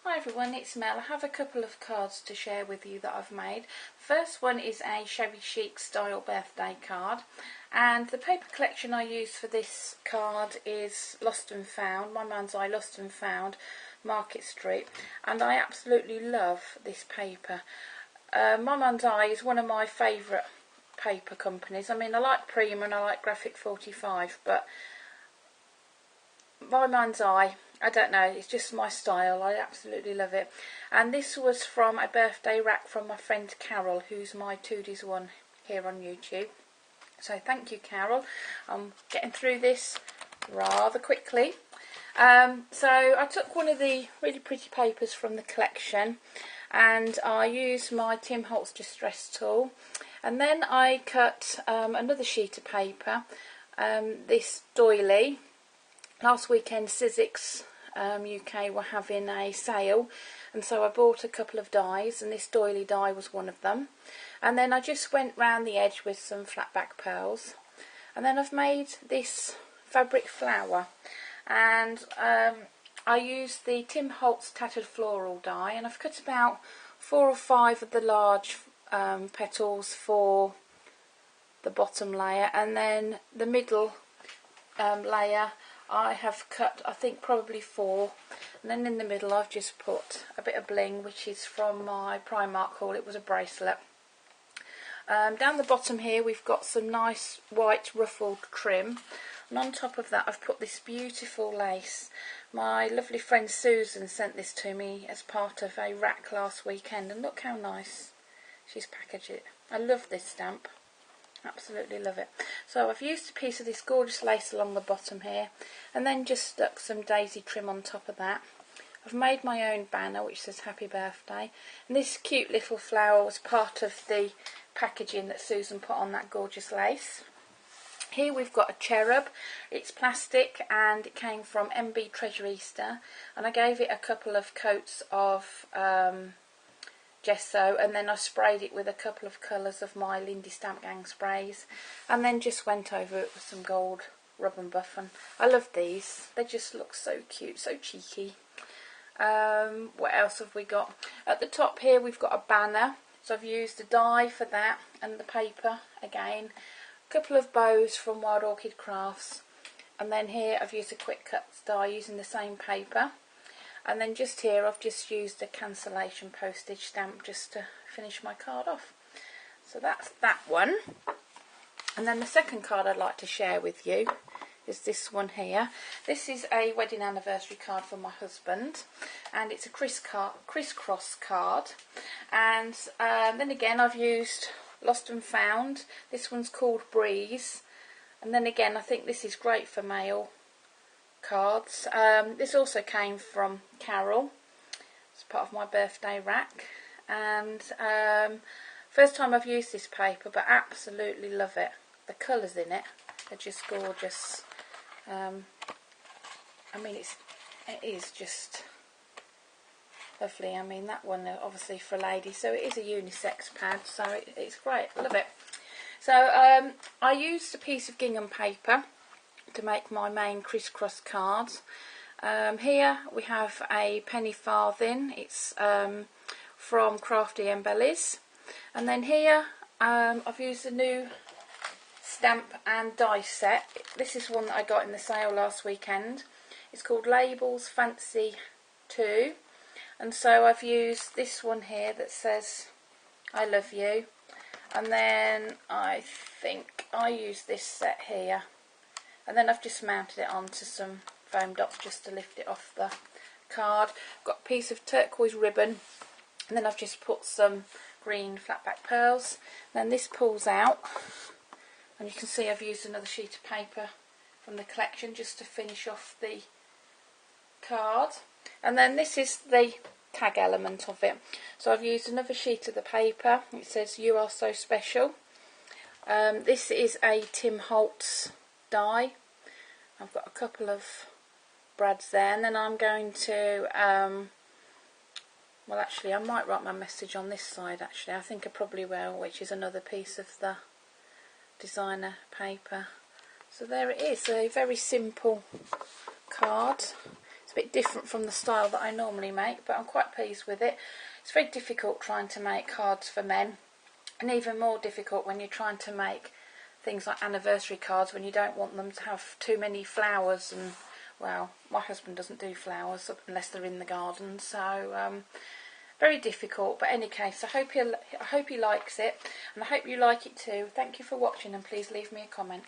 Hi everyone, it's Mel. I have a couple of cards to share with you that I've made. First one is a Shabby Chic style birthday card, and the paper collection I use for this card is Lost and Found, My Mind's Eye Lost and Found, Market Street, and I absolutely love this paper. My Mind's Eye is one of my favourite paper companies. I mean, I like Prima and I like Graphic 45, but My Mind's Eye, I don't know, it's just my style. I absolutely love it. And this was from a birthday rack from my friend Carol, who's my 2Ds1 here on YouTube. So thank you, Carol. I'm getting through this rather quickly. So I took one of the really pretty papers from the collection and I used my Tim Holtz Distress tool, and then I cut another sheet of paper, this doily. Last weekend Sizzix UK were having a sale, and so I bought a couple of dies, and this doily die was one of them. And then I just went round the edge with some flat back pearls, and then I've made this fabric flower, and I used the Tim Holtz Tattered Floral die, and I've cut about 4 or 5 of the large petals for the bottom layer, and then the middle layer I have cut, I think, probably 4, and then in the middle I've just put a bit of bling, which is from my Primark haul. It was a bracelet. Down the bottom here we've got some nice white ruffled trim, and on top of that I've put this beautiful lace. My lovely friend Susan sent this to me as part of a rack last weekend, and look how nice she's packaged it. I love this stamp. Absolutely love it. So I've used a piece of this gorgeous lace along the bottom here, and then just stuck some daisy trim on top of that. I've made my own banner which says happy birthday, and this cute little flower was part of the packaging that Susan put on that gorgeous lace. Here we've got a cherub. It's plastic and it came from MB Treasure Easter, and I gave it a couple of coats of gesso, and then I sprayed it with a couple of colours of my Lindy Stamp Gang sprays, and then just went over it with some gold rub and buff. And I love these, they just look so cute, so cheeky. What else have we got? At the top here we've got a banner, so I've used a die for that and the paper again, a couple of bows from Wild Orchid Crafts, and then here I've used a quick cut die using the same paper. And then just here I've just used a cancellation postage stamp just to finish my card off. So that's that one. And then the second card I'd like to share with you is this one here. This is a wedding anniversary card for my husband, and it's a crisscross card. And then again I've used Lost and Found. This one's called Breeze. And then again I think this is great for mail cards. This also came from Carol. It's part of my birthday rack, and first time I've used this paper, but absolutely love it. The colours in it are just gorgeous. I mean, it is just lovely. I mean, that one obviously for a lady, so it is a unisex pad, so it's great. I love it. So I used a piece of gingham paper to make my main crisscross cards. Here we have a penny farthing. It's from Crafty Embellies. And then here I've used a new stamp and die set. This is one that I got in the sale last weekend. It's called Labels Fancy 2. And so I've used this one here that says I love you. And then I think I used this set here. And then I've just mounted it onto some foam dots just to lift it off the card. I've got a piece of turquoise ribbon, and then I've just put some green flat back pearls. Then this pulls out, and you can see I've used another sheet of paper from the collection just to finish off the card. And then this is the tag element of it. So I've used another sheet of the paper. It says you are so special. This is a Tim Holtz die. I've got a couple of brads there, and then I'm going to well, actually I might write my message on this side. Actually I think I probably will, which is another piece of the designer paper. So there it is, a very simple card. It's a bit different from the style that I normally make, but I'm quite pleased with it. It's very difficult trying to make cards for men, and even more difficult when you're trying to make things like anniversary cards when you don't want them to have too many flowers. And well, my husband doesn't do flowers unless they're in the garden, so very difficult. But in any case, I hope he likes it, and I hope you like it too. Thank you for watching, and please leave me a comment.